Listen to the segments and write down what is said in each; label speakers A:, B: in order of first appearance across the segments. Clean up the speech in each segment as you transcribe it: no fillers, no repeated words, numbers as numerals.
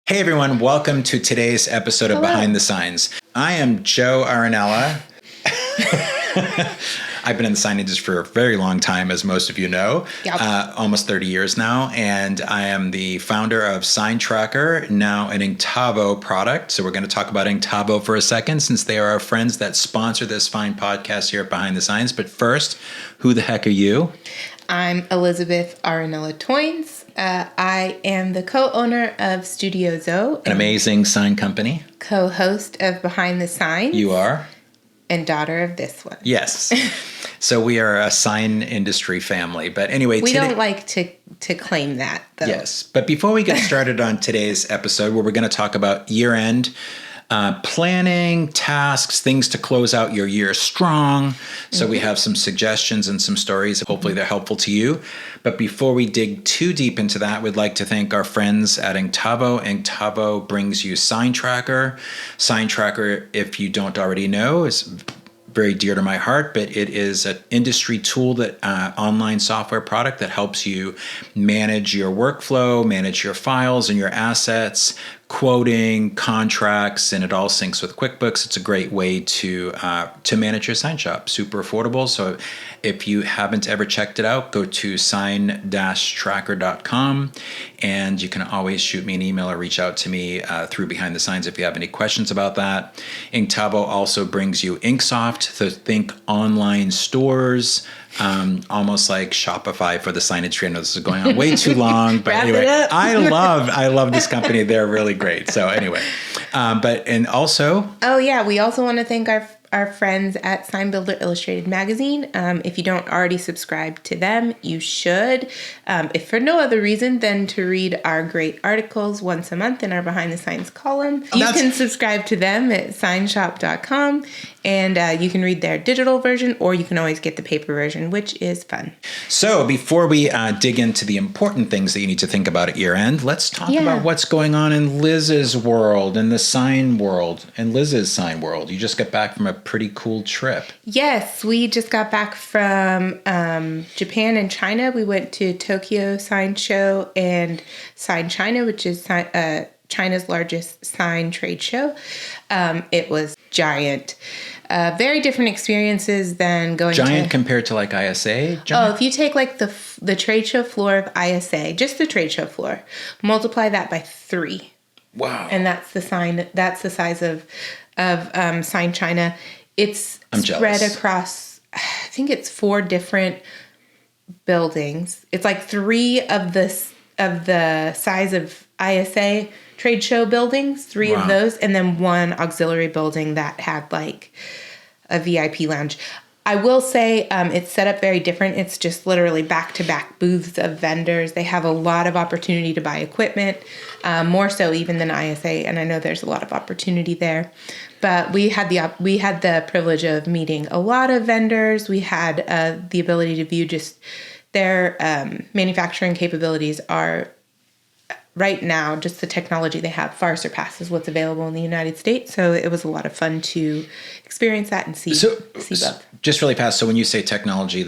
A: Hey everyone, welcome to today's episode of Behind the Signs. I am Joe Aranella. I've been in the sign industry for a very long time, as most of you know, almost 30 years now. And I am the founder of Sign Tracker, now an Inktovo product. So we're going to talk about Inktovo for a second, since they are our friends that sponsor this fine podcast here at Behind the Signs. But first, who the heck are you?
B: I'm Elizabeth Aranella Toynes. I am the co-owner of Studio Zoe.
A: An amazing sign company.
B: Co-host of Behind the Signs.
A: You are?
B: And daughter of this one.
A: Yes. So we are a sign industry family. But anyway,
B: we don't like to claim that, though.
A: Yes. But before we get started on today's episode, where we're going to talk about year-end planning, tasks, things to close out your year strong. So we have some suggestions and some stories. Hopefully they're helpful to you. But before we dig too deep into that, we'd like to thank our friends at Inktovo. Inktovo brings you Sign Tracker. Sign Tracker, if you don't already know, is very dear to my heart, but it is an industry tool, that online software product that helps you manage your workflow, manage your files and your assets, quoting, contracts, and it all syncs with QuickBooks. It's a great way to manage your sign shop. Super affordable. So if you haven't ever checked it out, go to sign-tracker.com, and you can always shoot me an email or reach out to me through Behind the Signs if you have any questions about that. Inktovo also brings you Inksoft, so think online stores, almost like Shopify for the sign industry. I know this is going on way too long, but anyway, I love this company. They're really great. So anyway, we also want to thank our friends at Sign Builder Illustrated Magazine.
B: If you don't already subscribe to them, you should. If for no other reason than to read our great articles once a month in our Behind the Signs column. You can subscribe to them at signshop.com, and you can read their digital version, or you can always get the paper version, which is fun.
A: So before we dig into the important things that you need to think about at year end, let's talk about what's going on in Liz's world, in the sign world, in Liz's sign world. You just got back from a pretty cool trip.
B: Yes, we just got back from Japan and China. We went to Tokyo Sign Show and Sign China, which is China's largest sign trade show. It was giant. Very different experiences than going
A: Giant compared to like ISA? Giant?
B: Oh, if you take like the trade show floor of ISA, just the trade show floor, multiply that by 3.
A: Wow.
B: And that's the size of Sign China. It's spread across, I think it's 4 different buildings. It's like 3 of the size of ISA trade show buildings, 3 of those, and then 1 auxiliary building that had like a VIP lounge. I will say it's set up very different. It's just literally back-to-back booths of vendors. They have a lot of opportunity to buy equipment, more so even than ISA, and I know there's a lot of opportunity there. But we had the privilege of meeting a lot of vendors. We had the ability to view just their manufacturing capabilities are right now, just the technology they have far surpasses what's available in the United States. So it was a lot of fun to experience that and see both.
A: Just really fast. So when you say technology,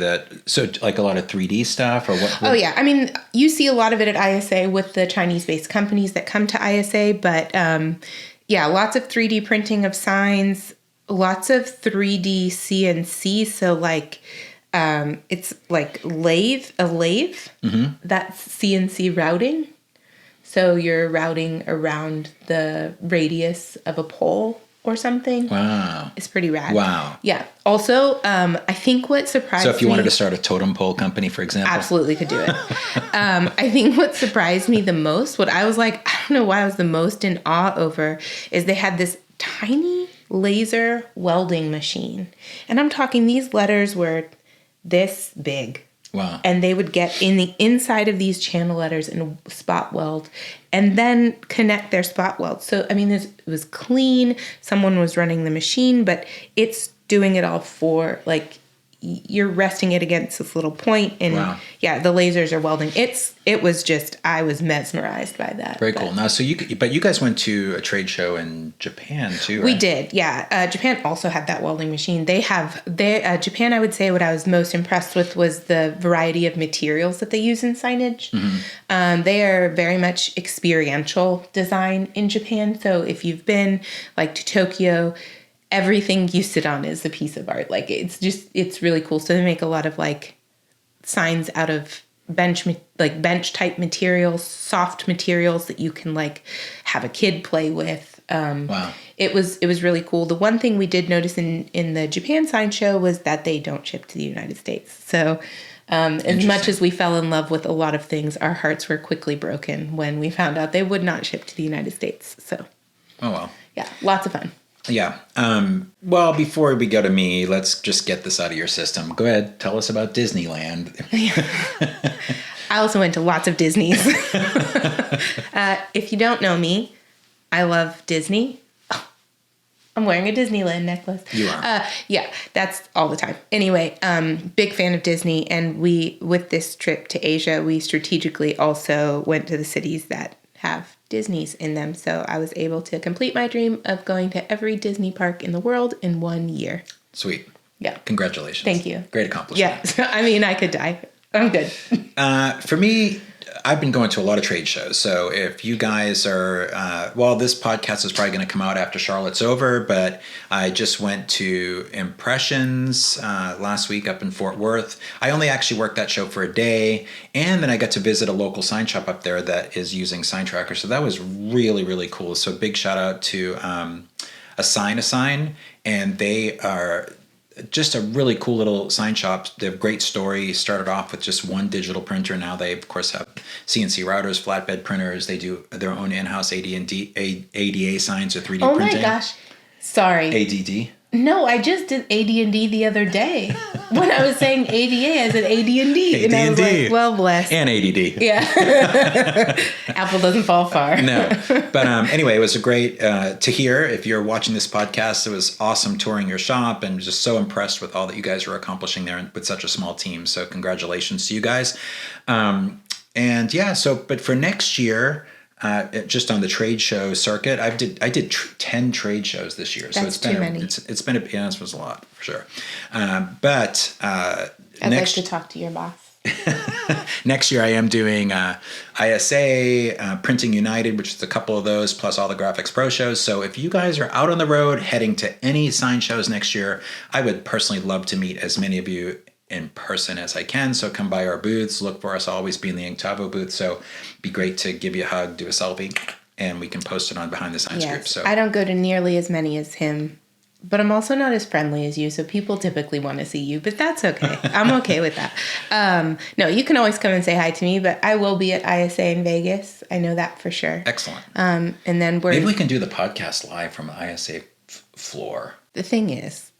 A: so like a lot of 3D stuff or what?
B: Oh yeah. I mean, you see a lot of it at ISA with the Chinese-based companies that come to ISA, but lots of 3D printing of signs, lots of 3D CNC. So like, it's like a lathe, that's CNC routing. So you're routing around the radius of a pole or something.
A: Wow.
B: It's pretty rad.
A: Wow.
B: Yeah. Also, I think what surprised me...
A: So if you wanted to start a totem pole company, for example?
B: Absolutely could do it. I think what surprised me the most, what I was like, I don't know why I was the most in awe over, is they had this tiny laser welding machine. And I'm talking, these letters were this big.
A: Wow.
B: And they would get in the inside of these channel letters and spot weld and then connect their spot weld. So, I mean, it was clean. Someone was running the machine, but it's doing it all for, like, you're resting it against this little point, and
A: wow.
B: the lasers are welding. It was just, I was mesmerized by that.
A: Very cool. Now, so you guys went to a trade show in Japan too, right?
B: We did, yeah. Japan also had that welding machine. Japan, I would say what I was most impressed with was the variety of materials that they use in signage. Mm-hmm. They are very much experiential design in Japan. So if you've been like to Tokyo, everything you sit on is a piece of art. Like it's really cool. So they make a lot of like signs out of bench type materials, soft materials that you can like have a kid play with. Wow. It was really cool. The one thing we did notice in the Japan sign show was that they don't ship to the United States. So as much as we fell in love with a lot of things, our hearts were quickly broken when we found out they would not ship to the United States. So,
A: oh well.
B: Yeah, lots of fun.
A: Yeah. Well, before we go to me, let's just get this out of your system. Go ahead. Tell us about Disneyland.
B: I also went to lots of Disneys. If you don't know me, I love Disney. Oh, I'm wearing a Disneyland necklace.
A: You are.
B: Yeah, that's all the time. Anyway, big fan of Disney. And with this trip to Asia, we strategically also went to the cities that have Disney's in them. So I was able to complete my dream of going to every Disney park in the world in 1 year.
A: Sweet.
B: Yeah.
A: Congratulations.
B: Thank you.
A: Great accomplishment.
B: Yeah. I mean, I could die. I'm good.
A: For me, I've been going to a lot of trade shows. So if you guys are, this podcast is probably going to come out after Charlotte's over, but I just went to Impressions last week up in Fort Worth. I only actually worked that show for a day, and then I got to visit a local sign shop up there that is using Sign Tracker. So that was really, really cool. So big shout out to a sign, and they are just a really cool little sign shop. They have a great story. Started off with just one digital printer. Now they, of course, have CNC routers, flatbed printers. They do their own in-house ADA signs or 3D printing.
B: Oh my gosh. Sorry.
A: ADD?
B: No, I just did AD&D the other day. When I was saying ADA, I said AD&D. And I was like, well, bless.
A: And ADD.
B: Yeah. Apple doesn't fall far.
A: No. But anyway, it was a great to hear. If you're watching this podcast, it was awesome touring your shop and just so impressed with all that you guys were accomplishing there with such a small team. So congratulations to you guys. But for next year, just on the trade show circuit, I did 10 trade shows this year. So
B: That's too many.
A: It's been this was a lot for sure. I'd
B: like to talk to your boss.
A: Next year I am doing ISA, Printing United, which is a couple of those, plus all the Graphics Pro shows. So if you guys are out on the road heading to any sign shows next year, I would personally love to meet as many of you in person as I can. So come by our booths, look for us, I'll always be in the Inktovo booth. So it'd be great to give you a hug, do a selfie, and we can post it on Behind the Signs group. So
B: I don't go to nearly as many as him, but I'm also not as friendly as you. So people typically want to see you, but that's okay. I'm okay with that. No, you can always come and say hi to me, but I will be at ISA in Vegas. I know that for sure.
A: Excellent.
B: And then
A: maybe we can do the podcast live from the ISA floor.
B: The thing is,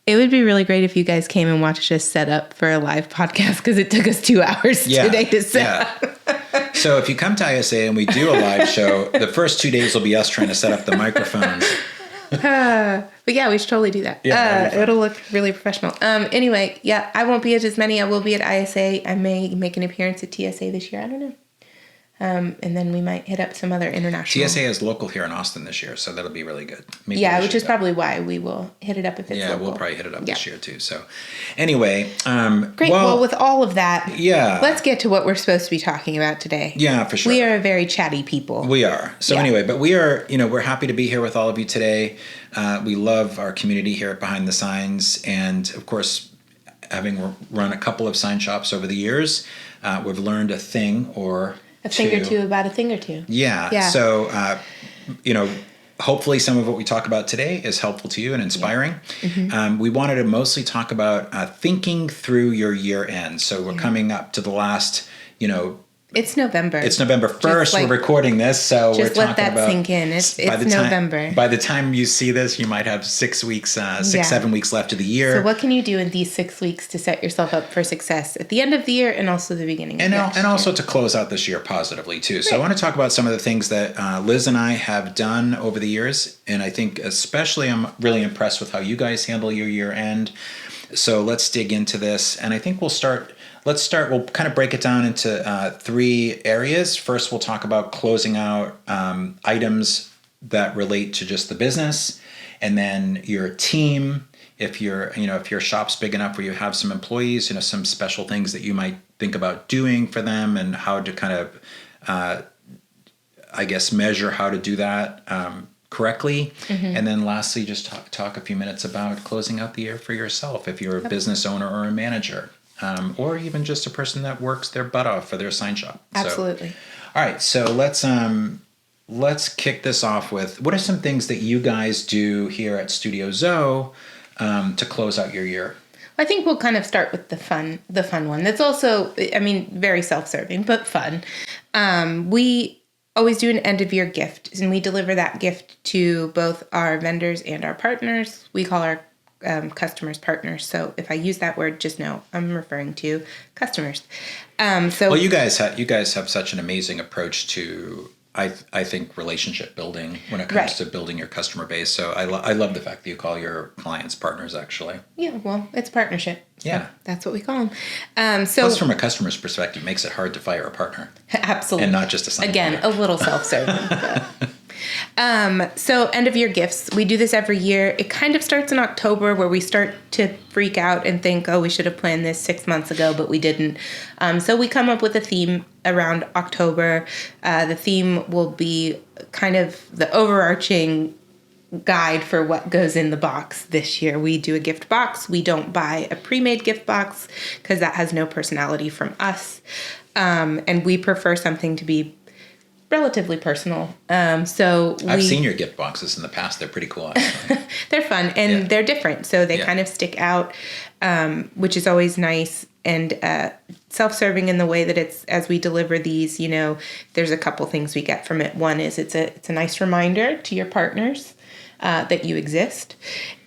B: it would be really great if you guys came and watched us set up for a live podcast, because it took us 2 hours today to set up.
A: So if you come to ISA and we do a live show, the first 2 days will be us trying to set up the microphones.
B: But yeah, we should totally do that. Yeah, it'll look really professional. Anyway, yeah, I won't be at as many. I will be at ISA. I may make an appearance at TSA this year. I don't know. And then we might hit up some other international.
A: TSA is local here in Austin this year, so that'll be really good.
B: Maybe which is probably why we will hit it up if it's local.
A: Yeah, we'll probably hit it up this year too. So anyway.
B: Great. Well, with all of that,
A: let's
B: get to what we're supposed to be talking about today.
A: Yeah, for sure.
B: We are a very chatty people.
A: We are. So anyway, but we are, we're happy to be here with all of you today. We love our community here at Behind the Signs. And of course, having run a couple of sign shops over the years, we've learned a thing or
B: a thing or two about a thing or two.
A: Yeah. So, hopefully some of what we talk about today is helpful to you and inspiring. Yeah. Mm-hmm. We wanted to mostly talk about thinking through your year end. So we're coming up to the last,
B: It's November.
A: It's November 1st. We're recording this, so we're talking about...
B: Just let that sink in. It's November.
A: By the time you see this, you might have 6 weeks, 7 weeks left of the year.
B: So what can you do in these 6 weeks to set yourself up for success at the end of the year and also the beginning of next year?
A: And also to close out this year positively, too. So I want to talk about some of the things that Liz and I have done over the years. And I think especially I'm really impressed with how you guys handle your year end. So let's dig into this. And I think we'll kind of break it down into 3 areas. First, we'll talk about closing out items that relate to just the business, and then your team. If your shop's big enough where you have some employees, some special things that you might think about doing for them, and how to kind of, measure how to do that correctly. Mm-hmm. And then lastly, just talk a few minutes about closing out the year for yourself if you're a business owner or a manager. Or even just a person that works their butt off for their sign shop.
B: Absolutely.
A: So, all right, so let's kick this off with, what are some things that you guys do here at Studio Zoe to close out your year?
B: I think we'll kind of start with the fun one. That's also, very self-serving, but fun. We always do an end of year gift, and we deliver that gift to both our vendors and our partners. We call our customers partners. So if I use that word, just know I'm referring to customers.
A: Well, you guys have such an amazing approach to, I think, relationship building when it comes to building your customer base. So I love the fact that you call your clients partners, actually.
B: Yeah, well, it's partnership. So
A: yeah,
B: that's what we call them.
A: Plus, from a customer's perspective, it makes it hard to fire a partner.
B: Absolutely,
A: and not just a sign.
B: Again, a little self-serving. So end of year gifts, we do this every year. It kind of starts in October, where we start to freak out and think, oh, we should have planned this 6 months ago, but we didn't. So we come up with a theme around October. The theme will be kind of the overarching guide for what goes in the box this year. We do a gift box. We don't buy a pre-made gift box because that has no personality from us. And we prefer something to be relatively personal. I've
A: seen your gift boxes in the past. They're pretty cool, actually.
B: They're fun, and they're different, so they kind of stick out, which is always nice, and self-serving in the way that it's, as we deliver these, there's a couple things we get from it. One is it's a nice reminder to your partners that you exist,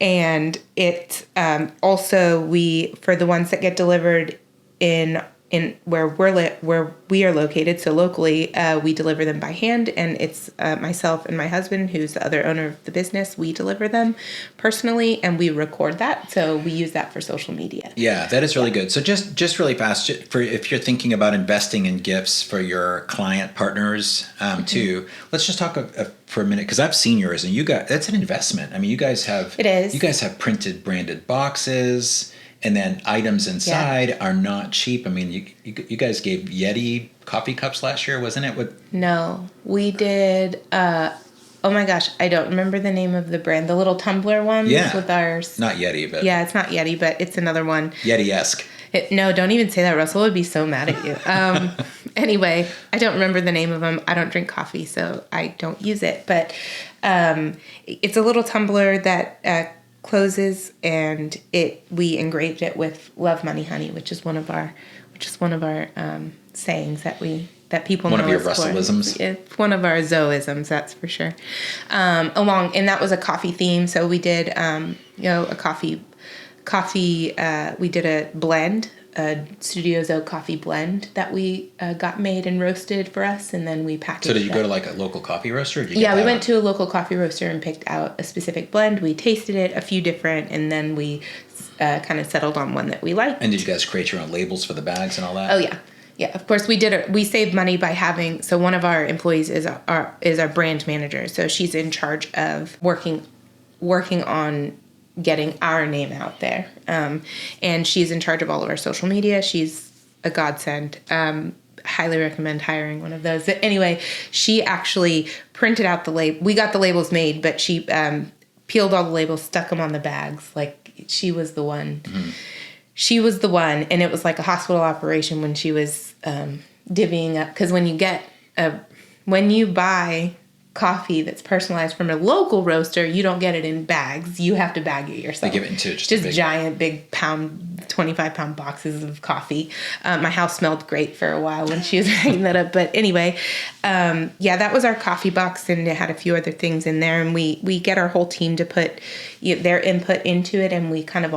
B: and it also, for the ones that get delivered in where we are located, so locally, we deliver them by hand, and it's myself and my husband, who's the other owner of the business. We deliver them personally, and we record that, so we use that for social media.
A: Yeah, that is really good. So just really fast, if you're thinking about investing in gifts for your client partners too, let's just talk for a minute, because I've seen yours, and that's an investment. I mean, you guys have printed branded boxes. And then items inside are not cheap. I mean, you guys gave Yeti coffee cups last year, wasn't it?
B: No, we did. Oh my gosh, I don't remember the name of the brand. The little tumbler ones with ours.
A: Not Yeti, but
B: it's not Yeti, but it's another one.
A: Yeti-esque.
B: No, don't even say that. Russell would be so mad at you. Anyway, I don't remember the name of them. I don't drink coffee, so I don't use it. But it's a little tumbler that closes, and we engraved it with "Love Money Honey," which is one of our sayings that people know.
A: One of your Russellisms.
B: It's one of our Zoisms, that's for sure. And that was a coffee theme, so we did a coffee. We did a blend, a Studio Zoe coffee blend that we got made and roasted for us, and then we packaged it.
A: So did you go to like a local coffee roaster? Or did
B: we went to a local coffee roaster and picked out a specific blend. We tasted it, a few different, and then we kind of settled on one that we liked.
A: And did you guys create your own labels for the bags and all that?
B: Oh yeah. Yeah, of course we did. We saved money by having, so one of our employees is our brand manager. So she's in charge of working on getting our name out there. And she's in charge of all of our social media. She's a godsend. Highly recommend hiring one of those. But anyway, she actually printed out the label. We got the labels made, but she peeled all the labels, stuck them on the bags. Like, she was the one. Mm-hmm. She was the one, and it was like a hospital operation when she was divvying up. Because when you buy coffee that's personalized from a local roaster, you don't get it in bags. You have to bag it yourself.
A: They give it into
B: just giant, big 25-pound boxes of coffee. My house smelled great for a while when she was hanging that up. But anyway, that was our coffee box, and it had a few other things in there. And we get our whole team to put their input into it, and we kind of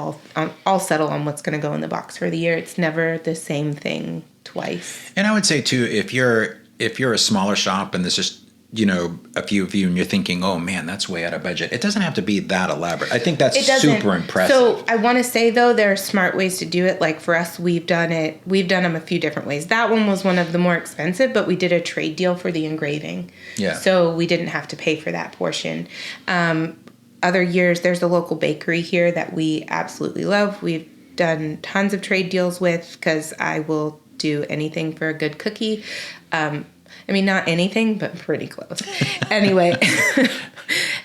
B: all settle on what's going to go in the box for the year. It's never the same thing twice.
A: And I would say too, if you're a smaller shop and there's just a few of you and you're thinking, oh man, that's way out of budget. It doesn't have to be that elaborate. I think that's super impressive.
B: So I want to say though, there are smart ways to do it. Like for us, we've done them a few different ways. That one was one of the more expensive, but we did a trade deal for the engraving.
A: Yeah.
B: So we didn't have to pay for that portion. Other years, there's a local bakery here that we absolutely love. We've done tons of trade deals with, because I will do anything for a good cookie. I mean, not anything, but pretty close. Anyway,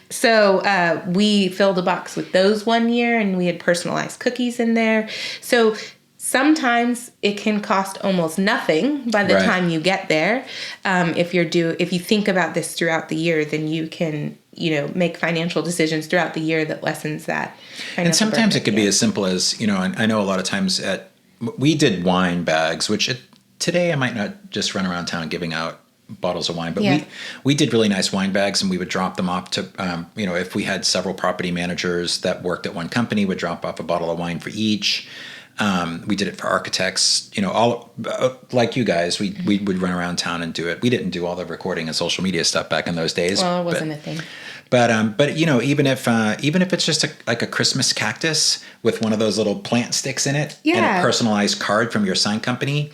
B: so we filled a box with those one year, and we had personalized cookies in there. So sometimes it can cost almost nothing by the time you get there. If you think about this throughout the year, then you can make financial decisions throughout the year that lessens that.
A: And sometimes it could be as simple as, I know a lot of times we did wine bags, which today I might not just run around town giving out bottles of wine, but we did really nice wine bags, and we would drop them off to, if we had several property managers that worked at one company, would drop off a bottle of wine for each. We did it for architects, all like you guys, we would run around town and do it. We didn't do all the recording and social media stuff back in those days.
B: Well, it wasn't a thing.
A: But even if it's just like a Christmas cactus with one of those little plant sticks in it, and a personalized card from your sign company,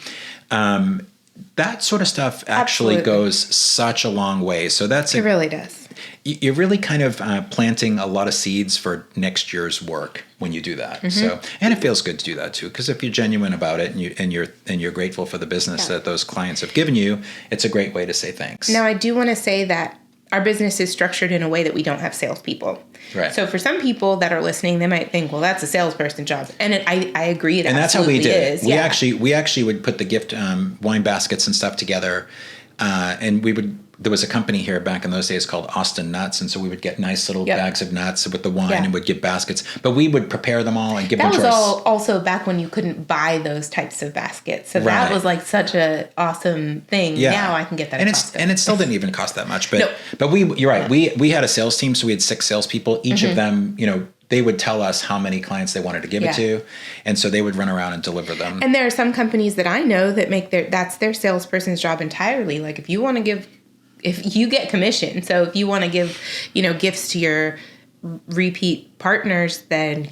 A: that sort of stuff actually goes such a long way. So it
B: really does.
A: You're really kind of planting a lot of seeds for next year's work when you do that. Mm-hmm. So, and it feels good to do that too, because if you're genuine about it and you're grateful for the business that those clients have given you, it's a great way to say thanks.
B: Now, I do want to say that our business is structured in a way that we don't have salespeople.
A: Right.
B: So for some people that are listening, they might think, well, that's a salesperson job. And I agree.
A: And that's how we did it. We actually would put the gift wine baskets and stuff together. And there was a company here back in those days called Austin Nuts. And so we would get nice little bags of nuts with the wine and would give baskets. But we would prepare them all and give them to us.
B: That was also back when you couldn't buy those types of baskets. So that was like such an awesome thing. Yeah. Now I can get that at Costco.
A: And it still didn't even cost that much. But you're right. We had a sales team. So we had 6 salespeople. Each of them, they would tell us how many clients they wanted to give it to. And so they would run around and deliver them.
B: And there are some companies that I know that that's their salesperson's job entirely. Like if you get commission, so if you want to give, gifts to your repeat partners, then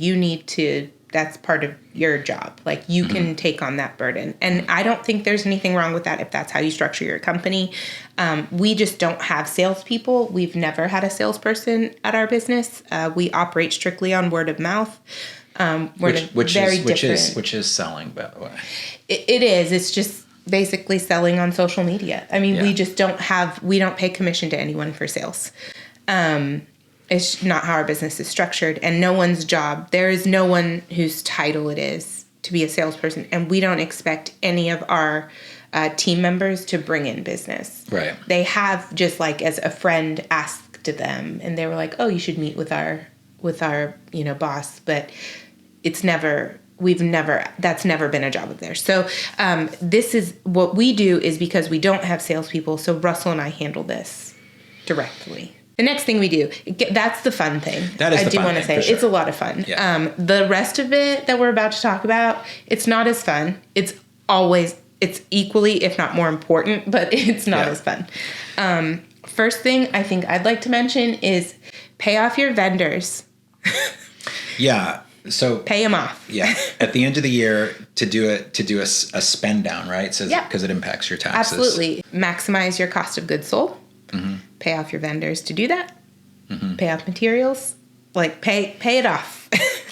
B: that's part of your job. Like you can take on that burden. And I don't think there's anything wrong with that if that's how you structure your company. We just don't have salespeople. We've never had a salesperson at our business. We operate strictly on word of mouth. Which is selling, by the way. It is. It's just basically selling on social media. I mean, we just we don't pay commission to anyone for sales. It's not how our business is structured, and no one's job. There is no one whose title it is to be a salesperson, and we don't expect any of our team members to bring in business.
A: Right.
B: They have just like as a friend asked them, and they were like, "Oh, you should meet with our boss," but that's never been a job of theirs. So this is what we do is because we don't have salespeople. So Russell and I handle this directly. The next thing we do, that's the fun thing.
A: That is the fun thing. I do want to say
B: it's a lot of fun. Yeah. The rest of it that we're about to talk about, it's not as fun. It's equally, if not more important, but it's not as fun. First thing I think I'd like to mention is pay off your vendors.
A: Yeah. So
B: pay them off.
A: Yeah. At the end of the year to do a spend down, right? So because it impacts your taxes.
B: Absolutely. Maximize your cost of goods sold. Mm-hmm. Pay off your vendors to do that. Mm-hmm. Pay off materials. Like pay it off.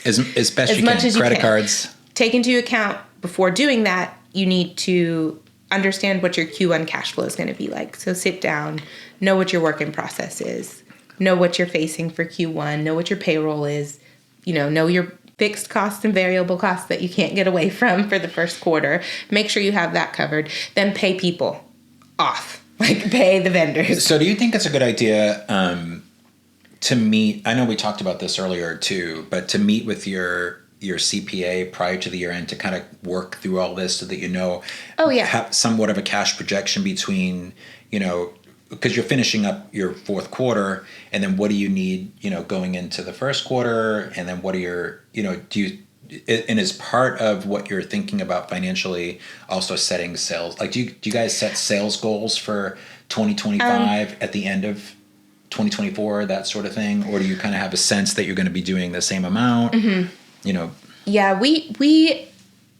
A: as best you can. Credit cards.
B: Take into account before doing that, you need to understand what your Q1 cash flow is going to be like. So sit down, know what your work in process is, know what you're facing for Q1, know what your payroll is, know your fixed costs and variable costs that you can't get away from for the first quarter. Make sure you have that covered. Then pay people off. like pay the vendors.
A: So do you think it's a good idea to meet, I know we talked about this earlier too, but to meet with your CPA prior to the year end to kind of work through all this so that have somewhat of a cash projection between, because you're finishing up your fourth quarter, and then what do you need, going into the first quarter, and then what are your, and is part of what you're thinking about financially also setting sales? Like, do you guys set sales goals for 2025 at the end of 2024, that sort of thing? Or do you kind of have a sense that you're going to be doing the same amount?
B: Yeah, we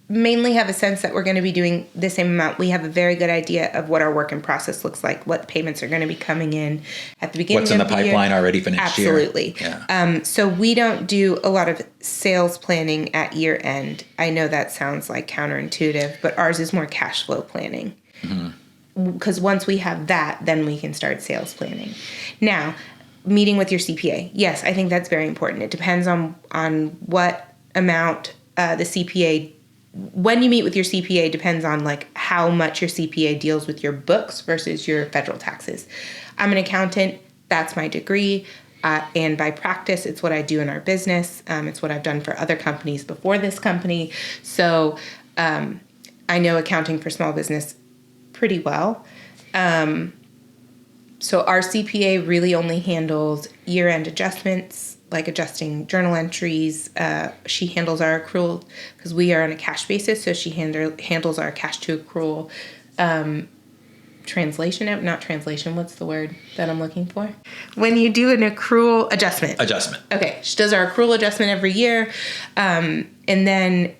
B: mainly have a sense that we're going to be doing the same amount. We have a very good idea of what our work in process looks like, what payments are going to be coming in at the beginning of the year.
A: What's in the pipeline already for next year.
B: Absolutely. Yeah. So we don't do a lot of sales planning at year end. I know that sounds like counterintuitive, but ours is more cash flow planning. Because once we have that, then we can start sales planning. Now, meeting with your CPA. Yes, I think that's very important. It depends on what amount the CPA, when you meet with your CPA, depends on like how much your CPA deals with your books versus your federal taxes. I'm an accountant. That's my degree. And by practice, it's what I do in our business. It's what I've done for other companies before this company. So I know accounting for small business pretty well. So our CPA really only handles year-end adjustments, like adjusting journal entries. She handles our accrual because we are on a cash basis. So she handles our cash to accrual what's the word that I'm looking for? When you do an accrual adjustment. Okay. She does our accrual adjustment every year. And then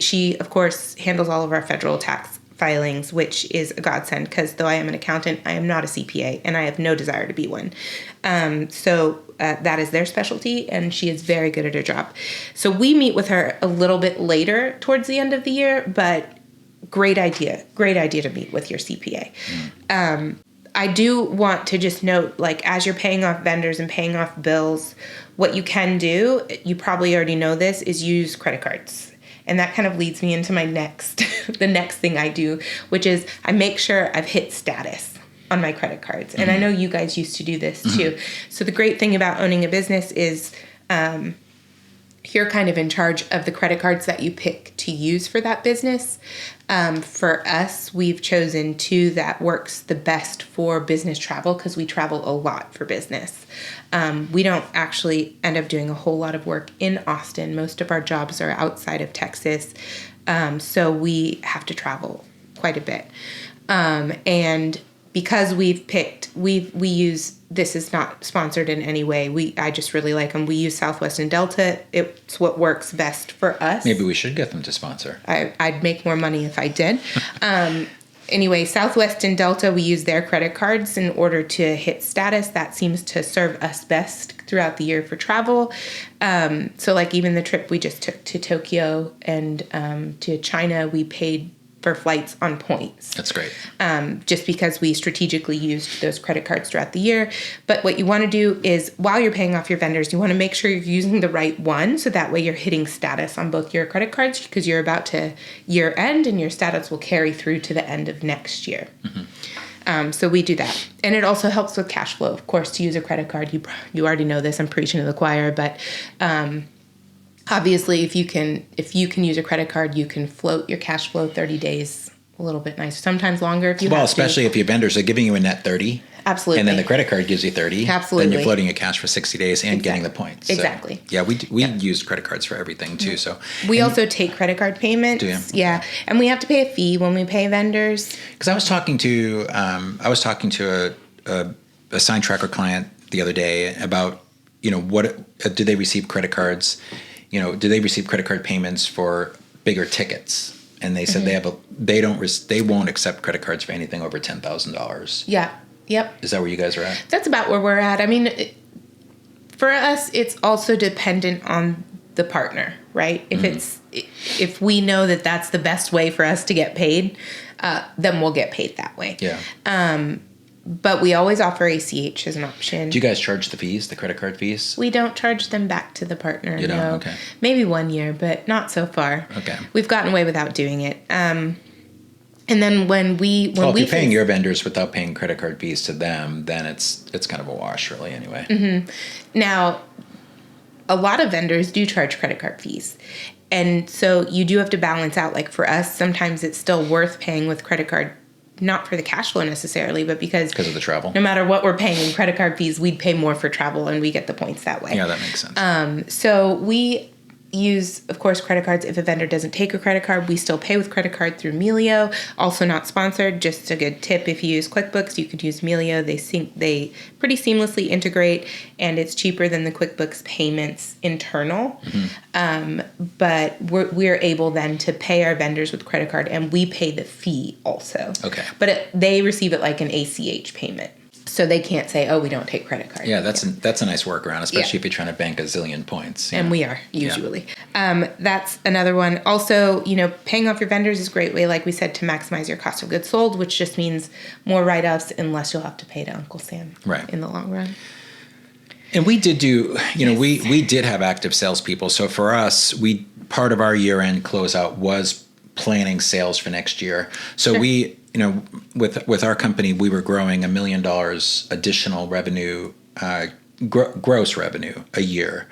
B: she, of course, handles all of our federal tax filings, which is a godsend because though I am an accountant, I am not a CPA and I have no desire to be one. So that is their specialty and she is very good at her job. So we meet with her a little bit later towards the end of the year, but great idea to meet with your CPA. I do want to just note, like, as you're paying off vendors and paying off bills, what you can do, you probably already know this, is use credit cards. And that kind of leads me into my the next thing I do, which is I make sure I've hit status on my credit cards. And I know you guys used to do this too. So the great thing about owning a business is you're kind of in charge of the credit cards that you pick to use for that business. For us, we've chosen two that works the best for business travel because we travel a lot for business. We don't actually end up doing a whole lot of work in Austin. Most of our jobs are outside of Texas. So we have to travel quite a bit. And because we use, this is not sponsored in any way. I just really like them. We use Southwest and Delta. It's what works best for us.
A: Maybe we should get them to sponsor.
B: I'd make more money if I did. Anyway, Southwest and Delta, we use their credit cards in order to hit status. That seems to serve us best throughout the year for travel. So like even the trip we just took to Tokyo and to China, we paid for flights on points.
A: That's great.
B: Just because we strategically used those credit cards throughout the year. But what you want to do is while you're paying off your vendors, you want to make sure you're using the right one. So that way you're hitting status on both your credit cards because you're about to year end and your status will carry through to the end of next year. So we do that. And it also helps with cash flow. Of course, to use a credit card, you already know this. I'm preaching to the choir, but obviously, if you can use a credit card, you can float your cash flow 30 days a little bit nicer. Sometimes longer if you have to. Well,
A: especially if your vendors are giving you a net 30.
B: Absolutely.
A: And then the credit card gives you 30.
B: Absolutely.
A: Then you're floating your cash for 60 days and getting the points. So,
B: exactly.
A: Yeah, we use credit cards for everything too. So
B: we also take credit card payments.
A: Do you?
B: Yeah, and we have to pay a fee when we pay vendors.
A: Because I was talking to a sign tracker client the other day about what do they receive credit cards. Do they receive credit card payments for bigger tickets? And they said they won't accept credit cards for anything over $10,000.
B: Yeah. Yep.
A: Is that where you guys are at?
B: That's about where we're at. I mean, for us, it's also dependent on the partner, right? If we know that that's the best way for us to get paid, then we'll get paid that way.
A: Yeah.
B: But we always offer ACH as an option.
A: Do you guys charge the fees, the credit card fees?
B: We don't charge them back to the partner.
A: You don't?
B: No.
A: Okay.
B: Maybe 1 year, but not so far.
A: Okay.
B: We've gotten away without doing it. And then when
A: if you're paying your vendors without paying credit card fees to them, then it's kind of a wash, really, anyway.
B: Mm-hmm. Now, a lot of vendors do charge credit card fees. And so you do have to balance out. Like for us, sometimes it's still worth paying with credit card, not for the cash flow necessarily, but because
A: of the travel.
B: No matter what we're paying in credit card fees, we'd pay more for travel and we get the points that way.
A: Yeah, that makes sense.
B: So we use, of course, credit cards. If a vendor doesn't take a credit card, we still pay with credit card through Melio. Also not sponsored, just a good tip. If you use QuickBooks, you could use Melio. They pretty seamlessly integrate, and it's cheaper than the QuickBooks payments internal. Mm-hmm. But we're able then to pay our vendors with credit card, and we pay the fee also.
A: Okay.
B: But they receive it like an ACH payment. So they can't say, "Oh, we don't take credit cards."
A: Yeah, that's a nice workaround, especially if you're trying to bank a zillion points.
B: And we are usually. Yeah. That's another one. Also, paying off your vendors is a great way, like we said, to maximize your cost of goods sold, which just means more write-offs and less you'll have to pay to Uncle Sam in the long run.
A: And we did do, we did have active salespeople. So for us, part of our year-end closeout was planning sales for next year. So we, with our company, we were growing $1 million additional revenue, gross revenue a year,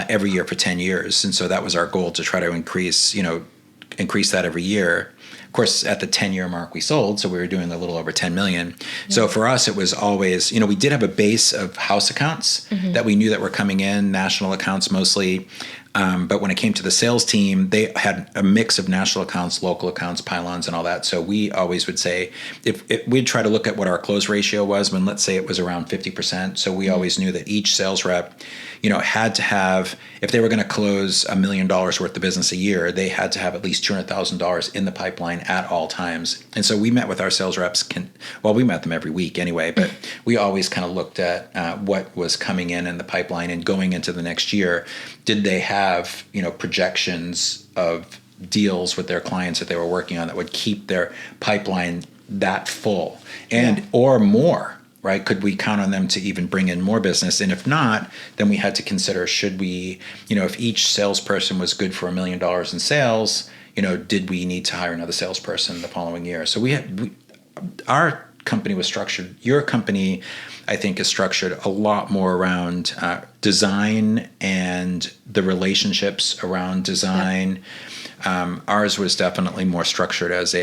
A: every year for 10 years. And so that was our goal, to try to increase that every year. Of course, at the 10-year mark, we sold, so we were doing a little over 10 million. Yeah. So for us, it was always, we did have a base of house accounts that we knew that were coming in, national accounts mostly. But when it came to the sales team, they had a mix of national accounts, local accounts, pylons, and all that. So we always would say, if we'd try to look at what our close ratio was, when let's say it was around 50%. So we always knew that each sales rep, had to have, if they were going to close $1 million worth of business a year, they had to have at least $200,000 in the pipeline at all times. And so we met with our sales reps. We met them every week anyway, but we always kind of looked at what was coming in the pipeline, and going into the next year, did they have projections of deals with their clients that they were working on that would keep their pipeline that full or more. Right? Could we count on them to even bring in more business? And if not, then we had to consider, should we, if each salesperson was good for $1 million in sales, did we need to hire another salesperson the following year? So our company was structured. Your company, I think, is structured a lot more around design and the relationships around design. Yeah. Ours was definitely more structured as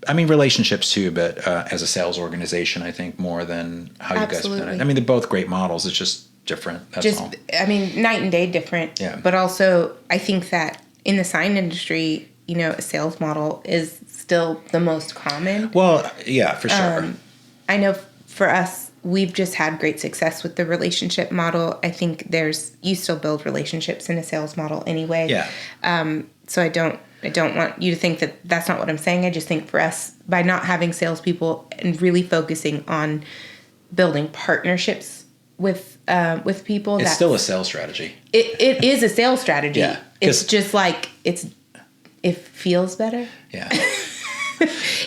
A: relationships too, but as a sales organization, I think, more than how you guys put it. They're both great models. It's just different. That's all.
B: Night and day different. Yeah. But also, I think that in the sign industry, a sales model is still the most common.
A: Well, yeah, for sure.
B: I know for us, we've just had great success with the relationship model. I think you still build relationships in a sales model anyway.
A: Yeah.
B: So I don't want you to think that that's not what I'm saying. I just think for us, by not having salespeople and really focusing on building partnerships with people,
A: it's still a sales strategy.
B: It is a sales strategy.
A: Yeah,
B: it's just like it feels better.
A: Yeah.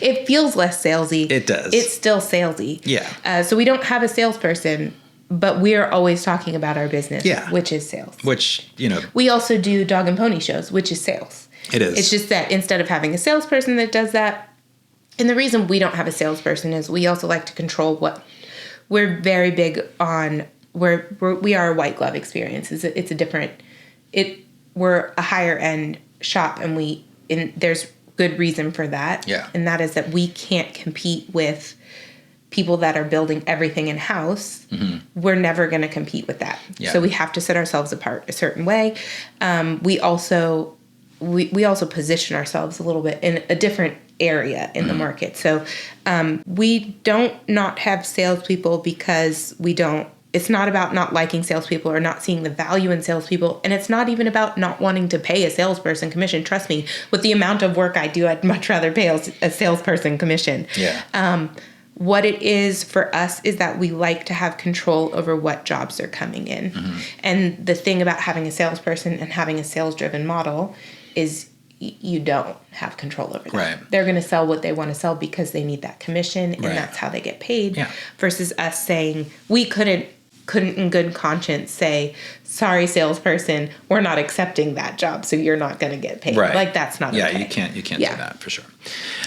B: It feels less salesy.
A: It does.
B: It's still salesy.
A: Yeah.
B: So we don't have a salesperson, but we're always talking about our business, which is sales.
A: Which,
B: We also do dog and pony shows, which is sales.
A: It is.
B: It's just that instead of having a salesperson that does that, and the reason we don't have a salesperson is we also like to control what we're very big on. We are a white glove experience. It's a different. We're a higher end shop, and there's good reason for that.
A: Yeah.
B: And that is that we can't compete with people that are building everything in house. Mm-hmm. We're never going to compete with that. Yeah. So we have to set ourselves apart a certain way. We also position ourselves a little bit in a different area in the market. So we don't not have salespeople because we don't. It's not about not liking salespeople or not seeing the value in salespeople. And it's not even about not wanting to pay a salesperson commission. Trust me, with the amount of work I do, I'd much rather pay a salesperson commission.
A: Yeah.
B: What it is for us is that we like to have control over what jobs are coming in. Mm-hmm. And the thing about having a salesperson and having a sales-driven model is you don't have control over that.
A: Right.
B: They're going to sell what they want to sell because they need that commission, and that's how they get paid.
A: Yeah.
B: Versus us saying, we couldn't couldn't in good conscience say, sorry, salesperson, we're not accepting that job, so you're not going to get paid.
A: Right.
B: Like, that's not okay.
A: You can't do that for sure.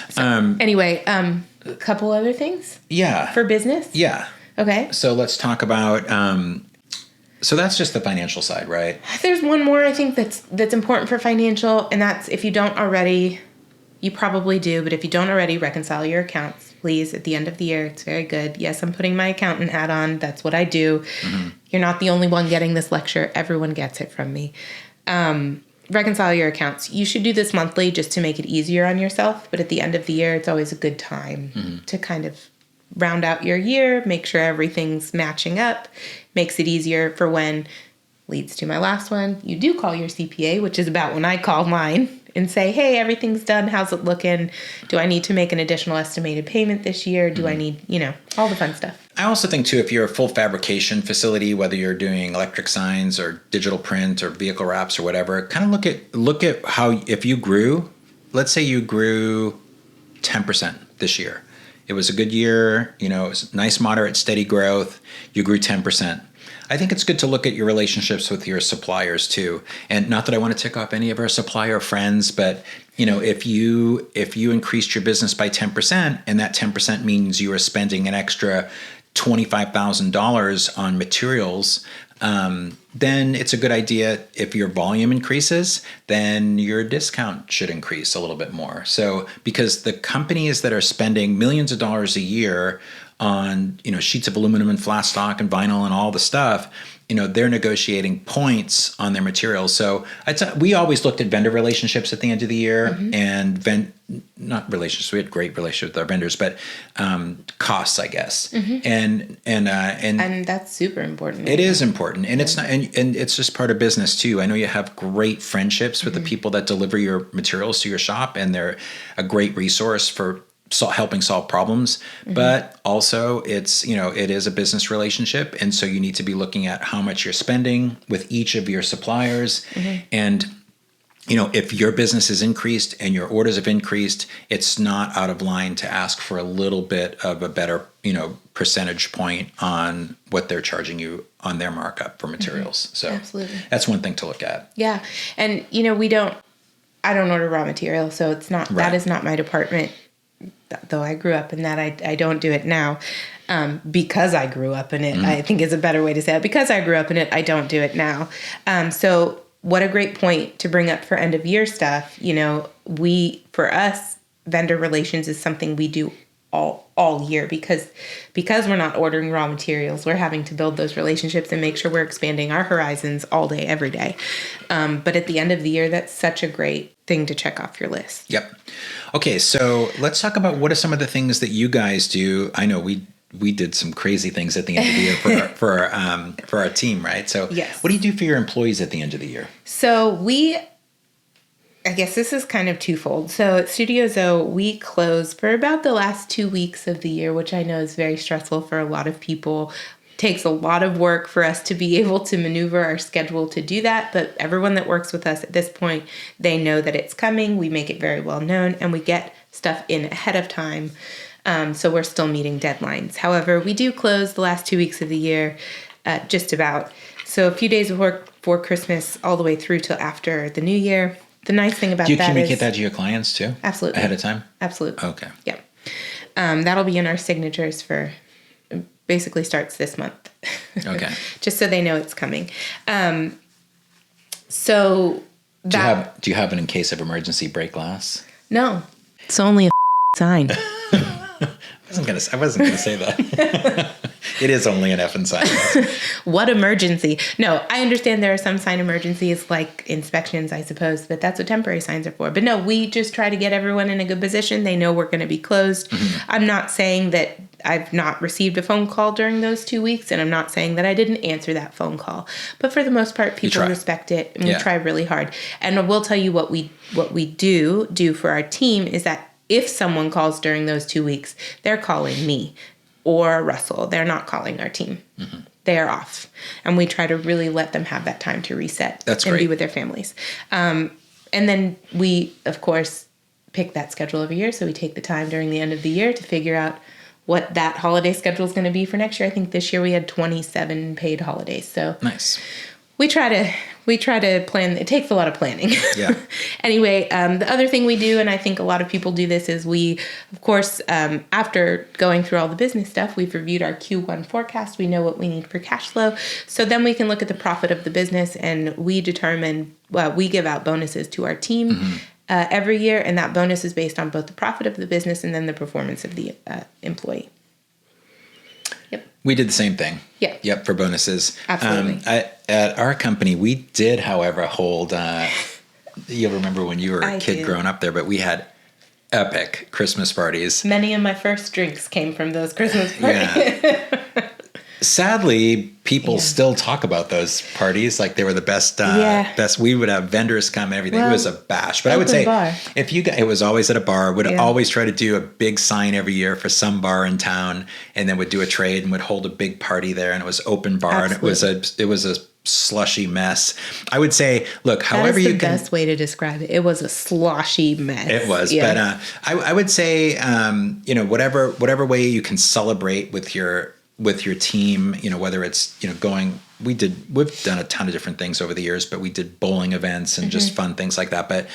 B: So, anyway, a couple other things.
A: Yeah.
B: For business?
A: Yeah.
B: Okay.
A: So let's talk about, so that's just the financial side, right?
B: There's one more I think that's important for financial, and that's if you don't already, you probably do, but if you don't already, reconcile your accounts, please, at the end of the year. It's very good. Yes, I'm putting my accountant hat on. That's what I do. Mm-hmm. You're not the only one getting this lecture. Everyone gets it from me. Reconcile your accounts. You should do this monthly just to make it easier on yourself, but at the end of the year, it's always a good time to kind of round out your year, make sure everything's matching up, makes it easier for when, leads to my last one, you do call your CPA, which is about when I call mine, and say, hey, everything's done. How's it looking? Do I need to make an additional estimated payment this year? Do I need, all the fun stuff.
A: I also think, too, if you're a full fabrication facility, whether you're doing electric signs or digital print or vehicle wraps or whatever, kind of look at how, if you grew, let's say you grew 10% this year. It was a good year, it was nice, moderate, steady growth. You grew 10%. I think it's good to look at your relationships with your suppliers too. And not that I want to tick off any of our supplier friends, but if you increased your business by 10% and that 10% means you are spending an extra $25,000 on materials, then it's a good idea. If your volume increases, then your discount should increase a little bit more. So because the companies that are spending millions of dollars a year on sheets of aluminum and flat stock and vinyl and all the stuff, they're negotiating points on their materials. So we always looked at vendor relationships at the end of the year, and not relationships. We had great relationships with our vendors, but costs, I guess. And
B: that's super important.
A: It is important, and it's not, and it's just part of business too. I know you have great friendships with the people that deliver your materials to your shop, and they're a great resource for helping solve problems, but also it's, it is a business relationship. And so you need to be looking at how much you're spending with each of your suppliers. And, if your business has increased and your orders have increased, it's not out of line to ask for a little bit of a better, percentage point on what they're charging you on their markup for materials. So
B: absolutely,
A: that's one thing to look at.
B: Yeah. And, I don't order raw material, so it's not, that is not my department. Though I grew up in that, I don't do it now because I grew up in it. I think is a better way to say it. Because I grew up in it, I don't do it now. So what a great point to bring up for end of year stuff. For us, vendor relations is something we do all year because we're not ordering raw materials. We're having to build those relationships and make sure we're expanding our horizons all day, every day. But at the end of the year, that's such a great thing to check off your list.
A: Yep. Okay, so let's talk about what are some of the things that you guys do. I know we did some crazy things at the end of the year for our team, right? So
B: yes.
A: What do you do for your employees at the end of the year?
B: So I guess this is kind of twofold. So at Studio Zoe, we close for about the last 2 weeks of the year, which I know is very stressful for a lot of people. Takes a lot of work for us to be able to maneuver our schedule to do that. But everyone that works with us at this point, they know that it's coming. We make it very well known and we get stuff in ahead of time. So we're still meeting deadlines. However, we do close the last 2 weeks of the year, just about. So a few days of work for Christmas all the way through till after the new year. The nice thing about that is...
A: Do you communicate that to your clients too?
B: Absolutely.
A: Ahead of time?
B: Absolutely.
A: Okay.
B: Yeah. That'll be in our signatures for... Basically starts this month.
A: Okay.
B: Just so they know it's coming. So that...
A: Do you have an in case of emergency break glass?
B: No. It's only a sign.
A: I wasn't gonna say that. It is only an effing sign.
B: What emergency? No, I understand there are some sign emergencies like inspections, I suppose, but that's what temporary signs are for. But no, we just try to get everyone in a good position. They know we're going to be closed. I'm not saying that I've not received a phone call during those 2 weeks, and I'm not saying that I didn't answer that phone call. But for the most part, people respect it, and we try really hard. And I will tell you what we do for our team is that if someone calls during those 2 weeks, they're calling me or Russell. They're not calling our team. They are off. And we try to really let them have that time to reset and be with their families. And then we, of course, pick that schedule every year. So we take the time during the end of the year to figure out what that holiday schedule is going to be for next year. I think this year we had 27 paid holidays. So
A: nice.
B: We try to plan. It takes a lot of planning.
A: Yeah.
B: Anyway, the other thing we do, and I think a lot of people do this, is we, of course, after going through all the business stuff, we've reviewed our Q1 forecast. We know what we need for cash flow. So then we can look at the profit of the business, and we determine, we give out bonuses to our team every year, and that bonus is based on both the profit of the business and then the performance of the employee. Yep.
A: We did the same thing.
B: Yeah.
A: Yep, for bonuses.
B: Absolutely.
A: At our company, we did, however, hold, you'll remember when you were a kid growing up there, but we had epic Christmas parties.
B: Many of my first drinks came from those Christmas parties.
A: Yeah. Sadly, people still talk about those parties like they were the best. Best. We would have vendors come, everything. It was a bash. But I would say, if you got, it was always at a bar. Would always try to do a big sign every year for some bar in town, and then would do a trade and would hold a big party there. And it was open bar,
B: Absolutely.
A: and it was a slushy mess. I would say, look, however you can.
B: That's the best way to describe it. It was a sloshy mess.
A: It was, but I would say, whatever way you can celebrate with your team, whether it's, we've done a ton of different things over the years, but we did bowling events and just fun things like that. But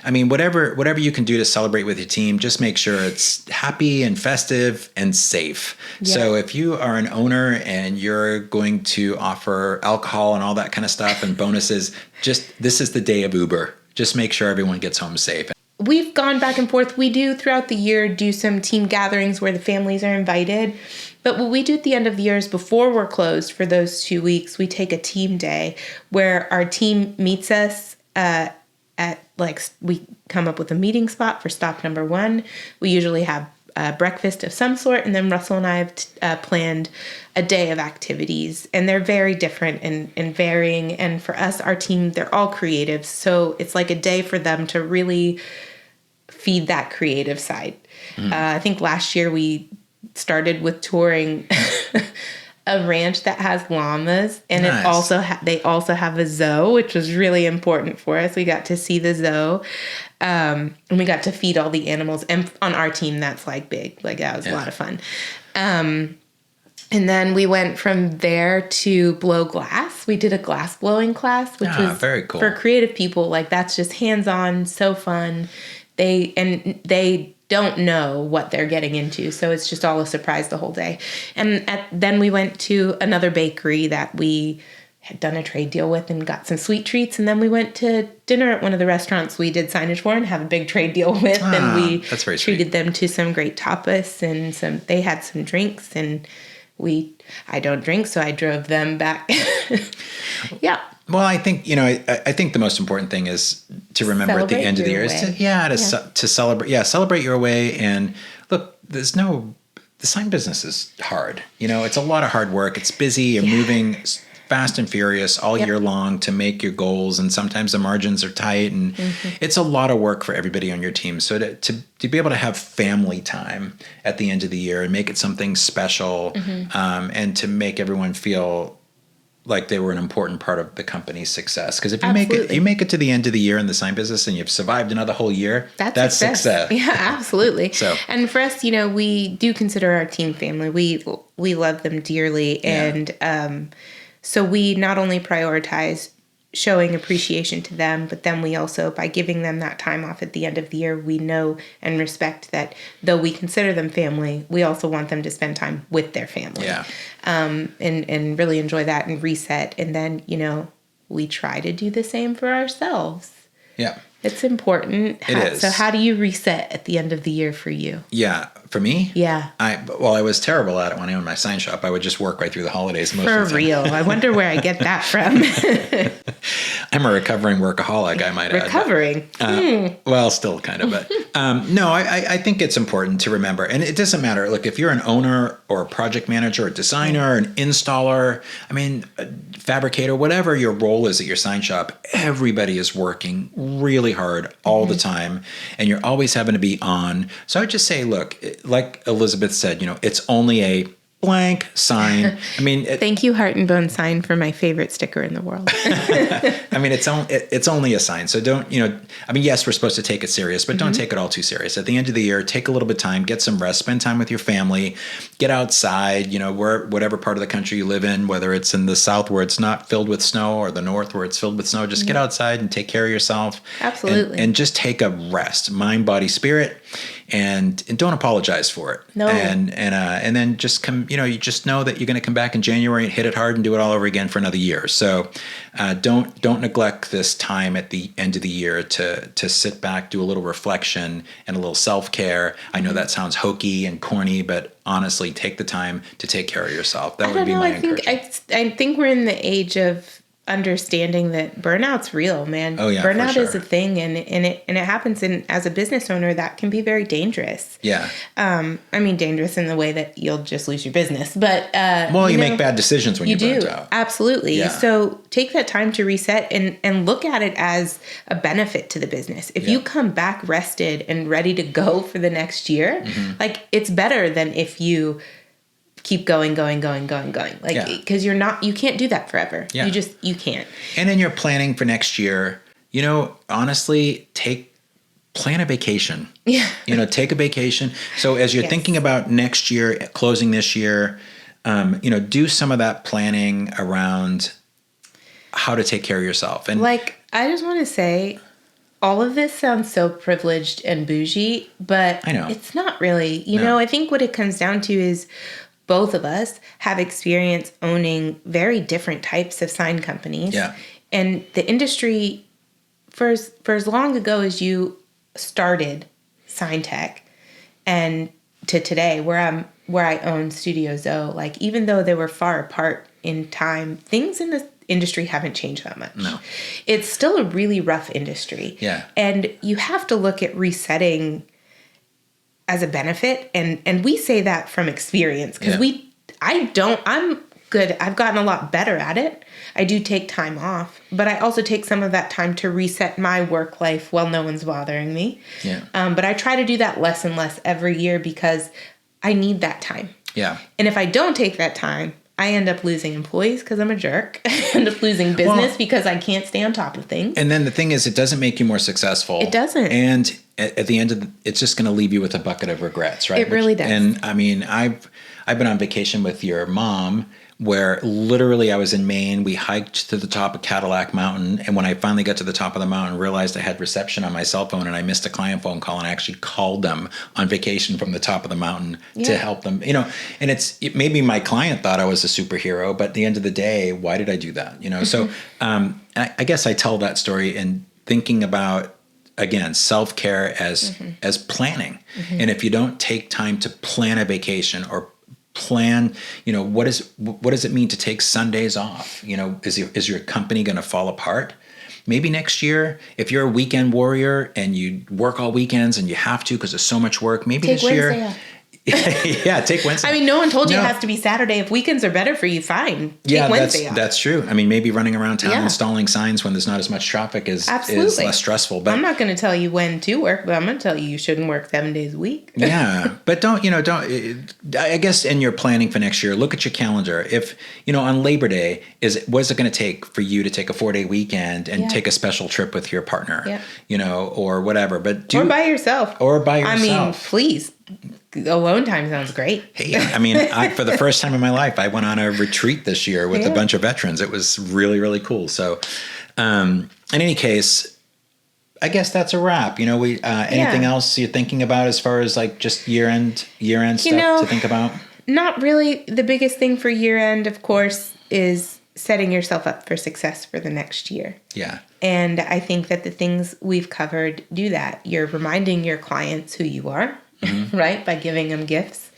A: I mean, whatever you can do to celebrate with your team, just make sure it's happy and festive and safe. Yeah. So if you are an owner and you're going to offer alcohol and all that kind of stuff and bonuses, this is the day of Uber. Just make sure everyone gets home safe.
B: We've gone back and forth. We do throughout the year do some team gatherings where the families are invited. But what we do at the end of the year is before we're closed for those 2 weeks, we take a team day where our team meets us we come up with a meeting spot for stop number 1. We usually have breakfast of some sort, and then Russell and I have planned a day of activities, and they're very different and varying. And for us, our team, they're all creatives, so it's like a day for them to really feed that creative side. I think last year we started with touring a ranch that has llamas, and nice. It also they also have a zoo, which was really important for us. We got to see the zoo, and we got to feed all the animals. And on our team, that's like big. Like that was a lot of fun. And then we went from there to blow glass. We did a glass blowing class, which was
A: very cool
B: for creative people. Like that's just hands-on, so fun. They don't know what they're getting into, so it's just all a surprise the whole day. And then we went to another bakery that we had done a trade deal with and got some sweet treats, and then we went to dinner at one of the restaurants we did signage for and have a big trade deal with, and we treated them to some great tapas, and they had some drinks, and I don't drink, so I drove them back. Yeah.
A: Well, I think, I think the most important thing is to remember at the end of the year is to celebrate. Yeah, celebrate your way. And look, the sign business is hard. It's a lot of hard work. It's busy. You're moving fast and furious all year long to make your goals. And sometimes the margins are tight. And it's a lot of work for everybody on your team. So to be able to have family time at the end of the year and make it something special and to make everyone feel like they were an important part of the company's success. Because if you make it to the end of the year in the sign business and you've survived another whole year, that's success.
B: Yeah, absolutely. And for us, we do consider our team family. We love them dearly. And so we not only prioritize showing appreciation to them, but then we also, by giving them that time off at the end of the year, we know and respect that though we consider them family, we also want them to spend time with their family. Yeah. And really enjoy that and reset. And then, we try to do the same for ourselves.
A: Yeah.
B: It's important.
A: It is.
B: So how do you reset at the end of the year for you?
A: Yeah. For me?
B: Yeah.
A: I was terrible at it when I owned my sign shop. I would just work right through the holidays most of the time.
B: For real. I wonder where I get that from.
A: I'm a recovering workaholic, I might add.
B: Recovering?
A: Well, still kind of, but no, I think it's important to remember. And it doesn't matter. Look, if you're an owner or a project manager, a designer, an installer, a fabricator, whatever your role is at your sign shop, everybody is working really hard all the time. And you're always having to be on. So I would just say, look, like Elizabeth said, it's only a blank sign. I mean,
B: thank you, Heart and Bone sign, for my favorite sticker in the world.
A: I mean, it's only a sign. So don't, I mean, yes, we're supposed to take it serious, but don't take it all too serious. At the end of the year, take a little bit of time, get some rest, spend time with your family, get outside, whatever part of the country you live in, whether it's in the South where it's not filled with snow or the North where it's filled with snow, just get outside and take care of yourself.
B: Absolutely.
A: And just take a rest, mind, body, spirit. And don't apologize for it.
B: No.
A: And then just come, you just know that you're going to come back in January and hit it hard and do it all over again for another year. So don't neglect this time at the end of the year to sit back, do a little reflection and a little self-care. I know that sounds hokey and corny, but honestly, take the time to take care of yourself. That would be my encouragement.
B: I think we're in the age of understanding that burnout's real, man.
A: Oh yeah,
B: burnout is a thing, and it happens. And as a business owner, that can be very dangerous.
A: Yeah.
B: I mean, dangerous in the way that you'll just lose your business, but
A: you make bad decisions when you're burnt out.
B: Absolutely.
A: Yeah.
B: So take that time to reset and look at it as a benefit to the business. If you come back rested and ready to go for the next year, like it's better than if you keep going. Like, because you can't do that forever.
A: Yeah.
B: You can't.
A: And then you're planning for next year, honestly, plan a vacation.
B: Yeah.
A: Take a vacation. So as you're thinking about next year, closing this year, do some of that planning around how to take care of yourself. And
B: like, I just want to say, all of this sounds so privileged and bougie, but
A: I know
B: it's not really. I think what it comes down to is both of us have experience owning very different types of sign companies.
A: Yeah.
B: And the industry, for as long ago as you started sign tech and to today where I own Studio Zoe, like even though they were far apart in time, things in the industry haven't changed that much.
A: No.
B: It's still a really rough industry.
A: Yeah.
B: And you have to look at resetting as a benefit, and we say that from experience because I'm good. I've gotten a lot better at it. I do take time off, but I also take some of that time to reset my work life while no one's bothering me.
A: Yeah.
B: But I try to do that less and less every year because I need that time.
A: Yeah.
B: And if I don't take that time, I end up losing employees because I'm a jerk. I end up losing business because I can't stay on top of things.
A: And then the thing is, it doesn't make you more successful.
B: It doesn't.
A: And at the end of it's just going to leave you with a bucket of regrets, right?
B: It really does.
A: And I mean, I've been on vacation with your mom where literally I was in Maine. We hiked to the top of Cadillac Mountain. And when I finally got to the top of the mountain, realized I had reception on my cell phone and I missed a client phone call and I actually called them on vacation from the top of the mountain to help them, and maybe my client thought I was a superhero, but at the end of the day, why did I do that? So I guess I tell that story in thinking about, again, self-care as planning. And if you don't take time to plan a vacation or plan, what does it mean to take Sundays off? Is your company going to fall apart? Maybe next year, if you're a weekend warrior and you work all weekends and you have to because there's so much work, maybe
B: take
A: this year.
B: Wednesday off.
A: Yeah, take Wednesday.
B: I mean, no one told you it has to be Saturday. If weekends are better for you, fine. Take Wednesday off.
A: That's true. I mean, maybe running around town installing signs when there's not as much traffic is less stressful. But
B: I'm not going to tell you when to work, but I'm going to tell you shouldn't work 7 days a week.
A: Yeah, but don't. I guess in your planning for next year, look at your calendar. If on Labor Day, what's it going to take for you to take a 4-day weekend and take a special trip with your partner? Yeah. Or whatever. But
B: or by yourself.
A: I
B: mean, please. Alone time sounds great.
A: Hey, I mean, for the first time in my life, I went on a retreat this year with a bunch of veterans. It was really, really cool. So, in any case, I guess that's a wrap. Anything else you're thinking about as far as like just year end stuff to think about?
B: Not really. The biggest thing for year end, of course, is setting yourself up for success for the next year.
A: Yeah.
B: And I think that the things we've covered do that. You're reminding your clients who you are. Right? By giving them gifts.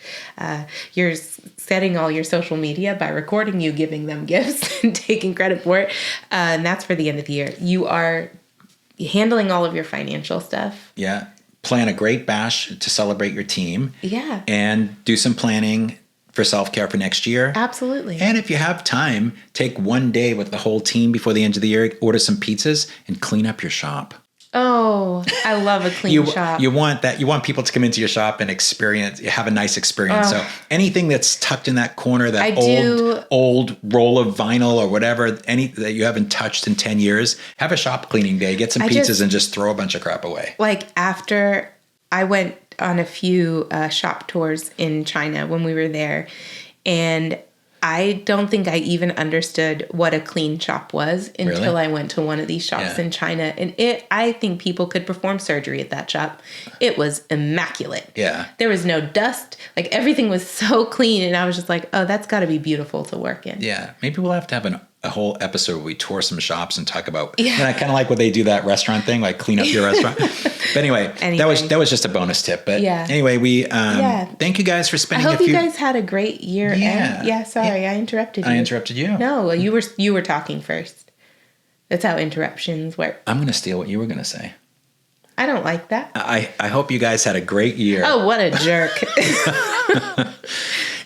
B: You're setting all your social media by recording you giving them gifts and taking credit for it. And that's for the end of the year. You are handling all of your financial stuff.
A: Yeah. Plan a great bash to celebrate your team.
B: Yeah.
A: And do some planning for self-care for next year.
B: Absolutely.
A: And if you have time, take one day with the whole team before the end of the year, order some pizzas and clean up your shop.
B: Oh, I love a clean shop.
A: You want that. You want people to come into your shop and have a nice experience. So anything that's tucked in that corner, that old roll of vinyl or whatever, any that you haven't touched in 10 years, have a shop cleaning day. Get some pizzas and just throw a bunch of crap away.
B: Like after I went on a few shop tours in China when we were there, and I don't think I even understood what a clean shop was until I went to one of these shops in China. And I think people could perform surgery at that shop. It was immaculate.
A: Yeah.
B: There was no dust. Like everything was so clean. And I was just like, oh, that's got to be beautiful to work in.
A: Yeah. Maybe we'll have to have a whole episode where we tour some shops and talk about, and I kind of like what they do, that restaurant thing, like clean up your restaurant. But anyway, that was just a bonus tip. But anyway, we thank you guys for spending.
B: I hope you guys had a great year. Sorry, I interrupted you.
A: I interrupted you.
B: No, you were talking first. That's how interruptions work.
A: I'm going to steal what you were going to say.
B: I don't like that.
A: I hope you guys had a great year.
B: Oh, what a jerk.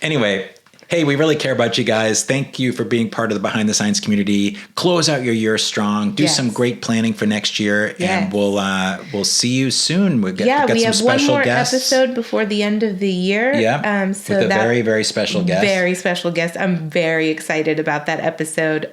A: Anyway, hey, we really care about you guys. Thank you for being part of the Behind the Science community. Close out your year strong. Do some great planning for next year, and we'll see you soon. We have some
B: one more episode before the end of the year.
A: Yeah, so with a very, very special guest.
B: Very special guest. I'm very excited about that episode.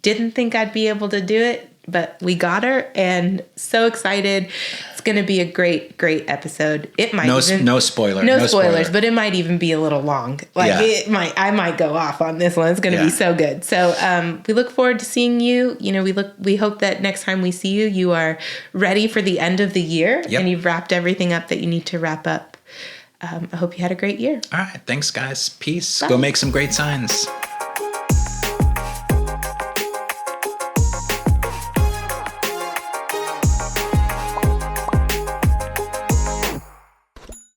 B: Didn't think I'd be able to do it, but we got her, and so excited. It's going to be a great, great episode. It might
A: no spoilers,
B: but it might even be a little long. I might go off on this one. It's going to be so good. So we look forward to seeing you. You know, we hope that next time we see you, you are ready for the end of the year and you've wrapped everything up that you need to wrap up. I hope you had a great year.
A: All right. Thanks, guys. Peace. Bye. Go make some great signs.